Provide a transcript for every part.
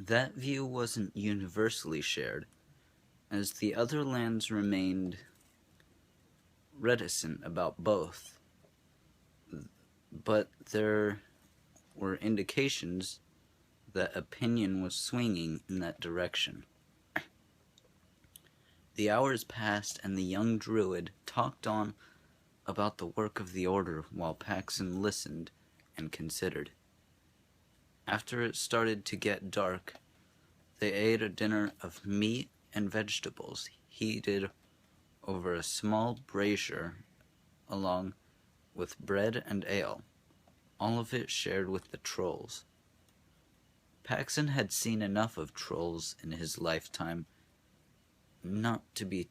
That view wasn't universally shared, as the other lands remained reticent about both, but there were indications that opinion was swinging in that direction. The hours passed, and the young Druid talked on about the work of the Order while Paxson listened and considered. After it started to get dark, they ate a dinner of meat and vegetables heated over a small brazier along with bread and ale, all of it shared with the trolls. Paxson had seen enough of trolls in his lifetime not to be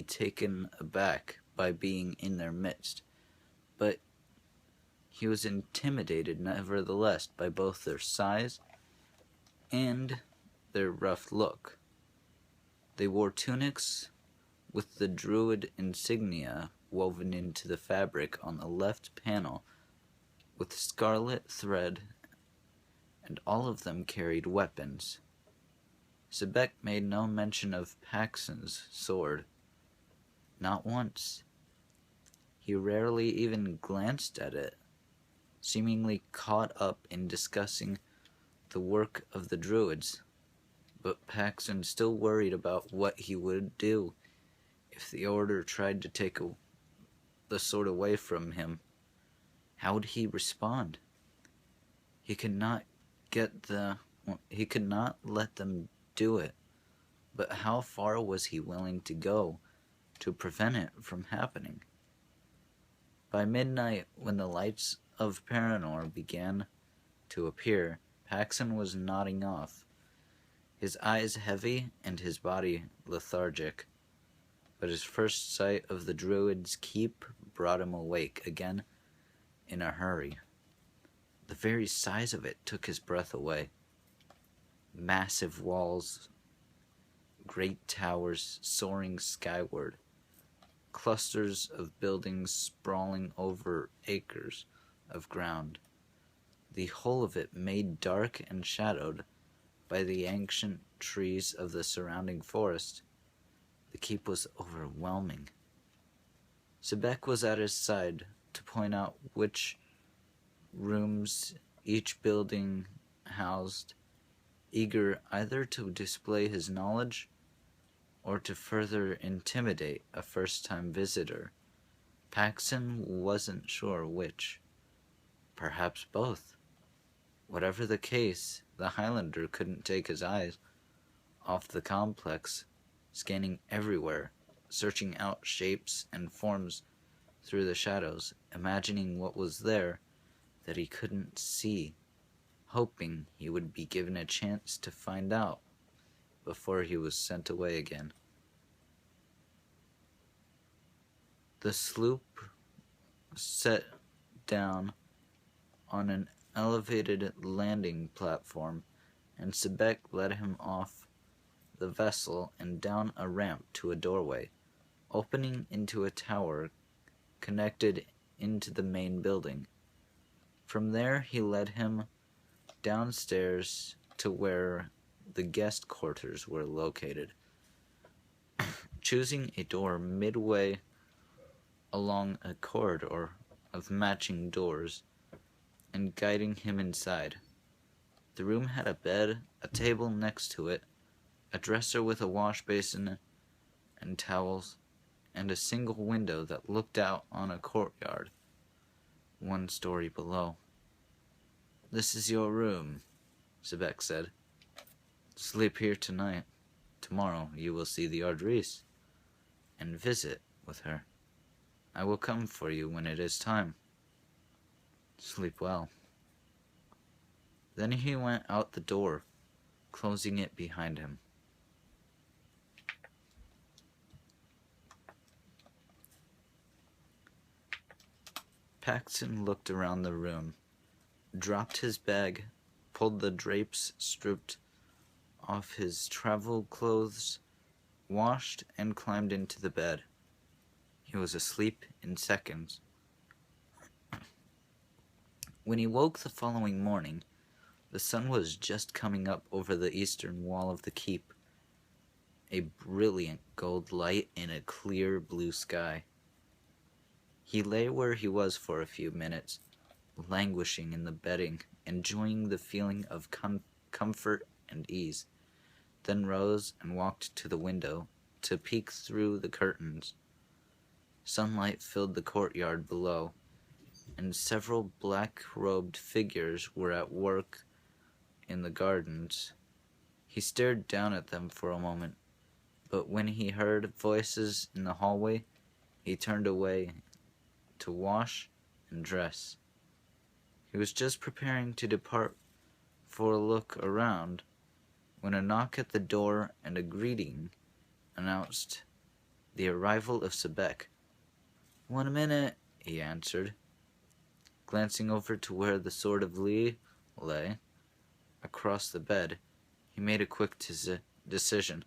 taken aback by being in their midst, but he was intimidated nevertheless by both their size and their rough look. They wore tunics with the Druid insignia woven into the fabric on the left panel with scarlet thread, and all of them carried weapons. Sebek made no mention of Paxson's sword. Not once. He rarely even glanced at it, seemingly caught up in discussing the work of the Druids. But Paxson still worried about what he would do if the Order tried to take the sword away from him. How would he respond? He could not let them do it, but how far was he willing to go to prevent it from happening? By midnight, when the lights of Paranor began to appear, Paxson was nodding off, his eyes heavy and his body lethargic. But his first sight of the Druid's keep brought him awake again in a hurry. The very size of it took his breath away. Massive walls, great towers soaring skyward, clusters of buildings sprawling over acres of ground, the whole of it made dark and shadowed by the ancient trees of the surrounding forest. The keep was overwhelming. Sebek was at his side to point out which rooms each building housed, eager either to display his knowledge or to further intimidate a first-time visitor. Paxson wasn't sure which. Perhaps both. Whatever the case, the Highlander couldn't take his eyes off the complex, scanning everywhere, searching out shapes and forms through the shadows, imagining what was there that he couldn't see, hoping he would be given a chance to find out before he was sent away again. The sloop set down on an elevated landing platform, and Sebek led him off the vessel and down a ramp to a doorway, opening into a tower connected into the main building. From there he led him downstairs to where the guest quarters were located, choosing a door midway along a corridor of matching doors and guiding him inside. The room had a bed, a table next to it, a dresser with a wash basin and towels, and a single window that looked out on a courtyard, 1 story below. "This is your room," Sebek said. "Sleep here tonight. Tomorrow you will see the Ardris and visit with her. I will come for you when it is time. Sleep well." Then he went out the door, closing it behind him. Paxson looked around the room, dropped his bag, pulled the drapes stripped off his travel clothes, washed, and climbed into the bed. He was asleep in seconds. When he woke the following morning, The sun was just coming up over the eastern wall of the keep, a brilliant gold light in a clear blue sky. He lay where he was for a few minutes, languishing in the bedding, enjoying the feeling of comfort and ease, then rose and walked to the window to peek through the curtains. Sunlight filled the courtyard below, and several black-robed figures were at work in the gardens. He stared down at them for a moment, but when he heard voices in the hallway, he turned away to wash and dress. He was just preparing to depart for a look around when a knock at the door and a greeting announced the arrival of Sebek. "1 minute," he answered. Glancing over to where the sword of Lee lay across the bed, he made a quick decision.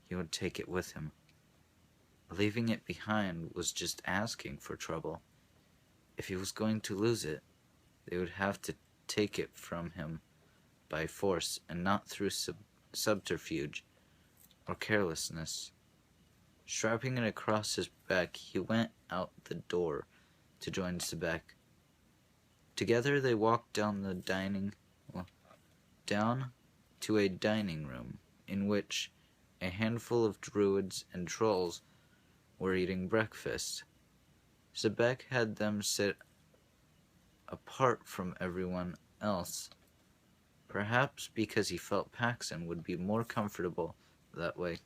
He would take it with him. Leaving it behind was just asking for trouble. If he was going to lose it, they would have to take it from him by force and not through subterfuge or carelessness. Strapping it across his back, he went out the door to join Sebek. Together they walked down to a dining room in which a handful of druids and trolls were eating breakfast. Sebek had them sit apart from everyone else, perhaps because he felt Paxson would be more comfortable that way,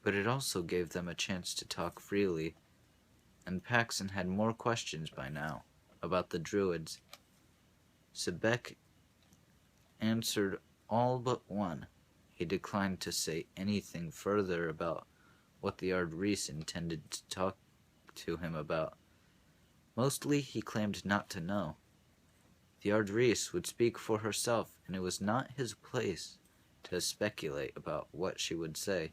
but it also gave them a chance to talk freely, and Paxson had more questions by now about the druids. Sebek answered all but one. He declined to say anything further about what the Ardrees intended to talk to him about. Mostly he claimed not to know. The Ardrees would speak for herself, and it was not his place to speculate about what she would say.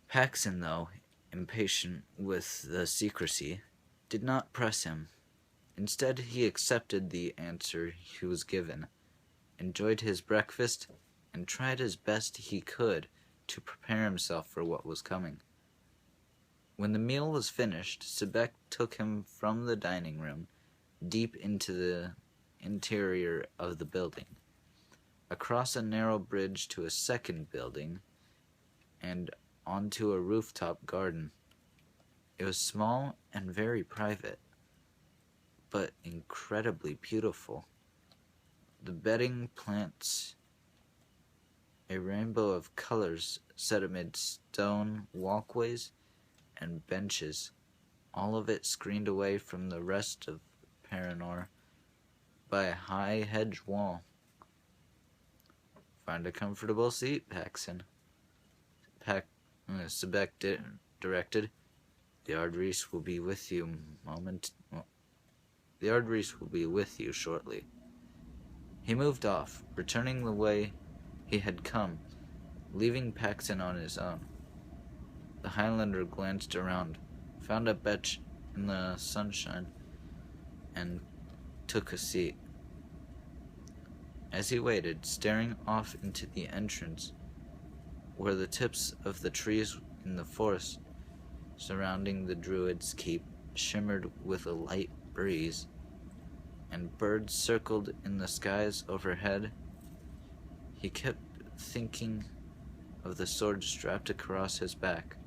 Paxson, though, impatient with the secrecy, did not press him. Instead, he accepted the answer he was given, enjoyed his breakfast, and tried as best he could to prepare himself for what was coming. When the meal was finished, Sebek took him from the dining room deep into the interior of the building, across a narrow bridge to a second building, and onto a rooftop garden. It was small and very private, but incredibly beautiful. The bedding plants a rainbow of colors set amid stone walkways and benches, all of it screened away from the rest of Paranor by a high hedge wall. "Find a comfortable seat, Paxson," Sebek directed. The Ardrees will be with you shortly." He moved off, returning the way he had come, leaving Paxson on his own. The Highlander glanced around, found a bench in the sunshine, and took a seat. As he waited, staring off into the entrance, where the tips of the trees in the forest surrounding the Druid's keep shimmered with a light breeze, and birds circled in the skies overhead, he kept thinking of the sword strapped across his back,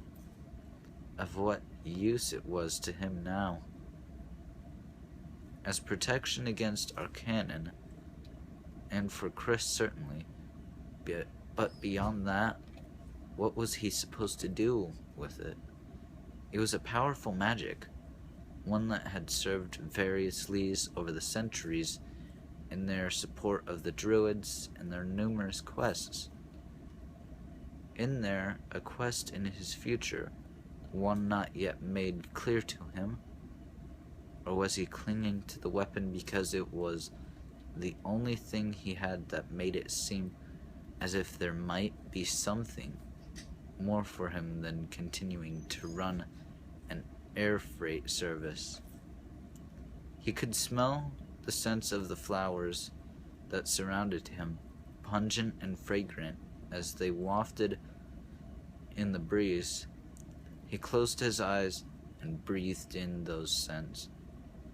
of what use it was to him now. As protection against Arcanon, and for Chris certainly, but beyond that, what was he supposed to do with it? It was a powerful magic, one that had served various Lees over the centuries in their support of the Druids and their numerous quests. In there, a quest in his future, one not yet made clear to him? Or was he clinging to the weapon because it was the only thing he had that made it seem as if there might be something more for him than continuing to run an air freight service? He could smell the scents of the flowers that surrounded him, pungent and fragrant as they wafted in the breeze. He closed his eyes and breathed in those scents,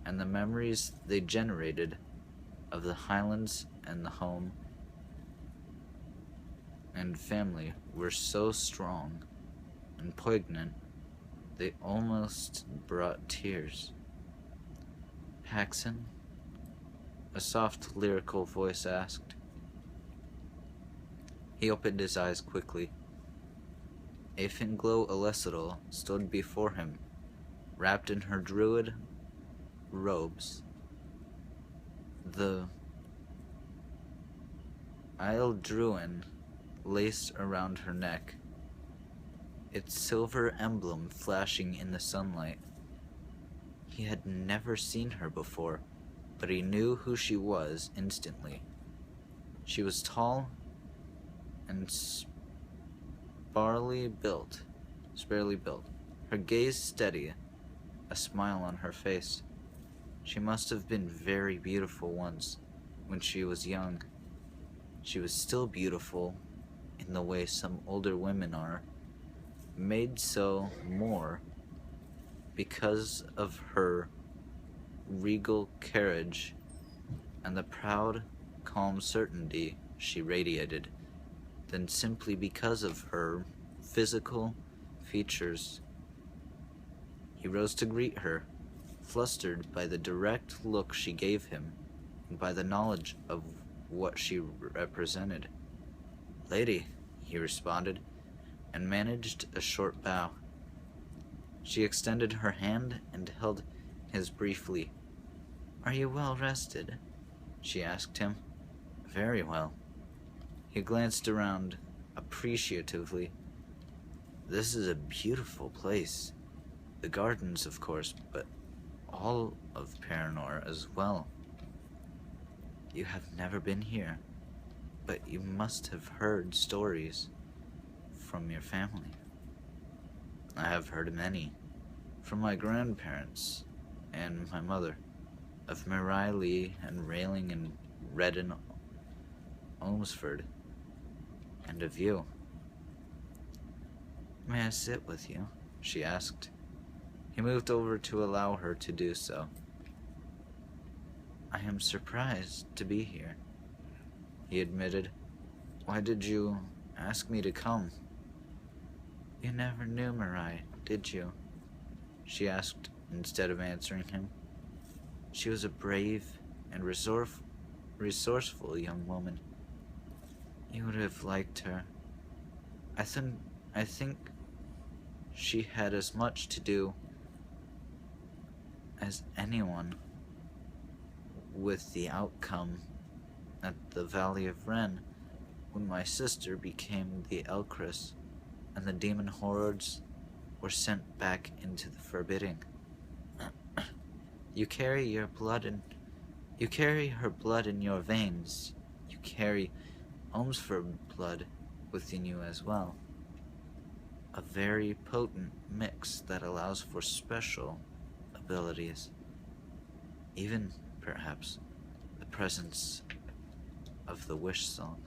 and the memories they generated of the Highlands and the home and family were so strong and poignant they almost brought tears. "Paxson?" a soft, lyrical voice asked. He opened his eyes quickly. Aefinglo Elecidal stood before him, wrapped in her Druid robes. The Druin laced around her neck, its silver emblem flashing in the sunlight. He had never seen her before, but he knew who she was instantly. She was tall and sparely built, her gaze steady, a smile on her face. She must have been very beautiful once, when she was young. She was still beautiful in the way some older women are, made so more because of her regal carriage and the proud, calm certainty she radiated, than simply because of her physical features. He rose to greet her, flustered by the direct look she gave him and by the knowledge of what she represented. "Lady," he responded, and managed a short bow. She extended her hand and held his briefly. "Are you well rested?" she asked him. "Very well." He glanced around appreciatively. "This is a beautiful place. The gardens, of course, but all of Paranor as well. You have never been here, but you must have heard stories from your family." "I have heard many, from my grandparents and my mother, of Mirai Lee and Railing and Redden Olmsford, and of you." "May I sit with you?" she asked. He moved over to allow her to do so. "I am surprised to be here," he admitted. "Why did you ask me to come?" "You never knew Mirai, did you?" she asked instead of answering him. "She was a brave and resourceful young woman. You would have liked her. I think she had as much to do as anyone with the outcome at the Valley of Ren when my sister became the Elcris and the demon hordes were sent back into the Forbidding. You carry her blood in your veins. You carry Olmsford blood within you as well. A very potent mix that allows for special abilities. Even, perhaps, the presence of the wish song."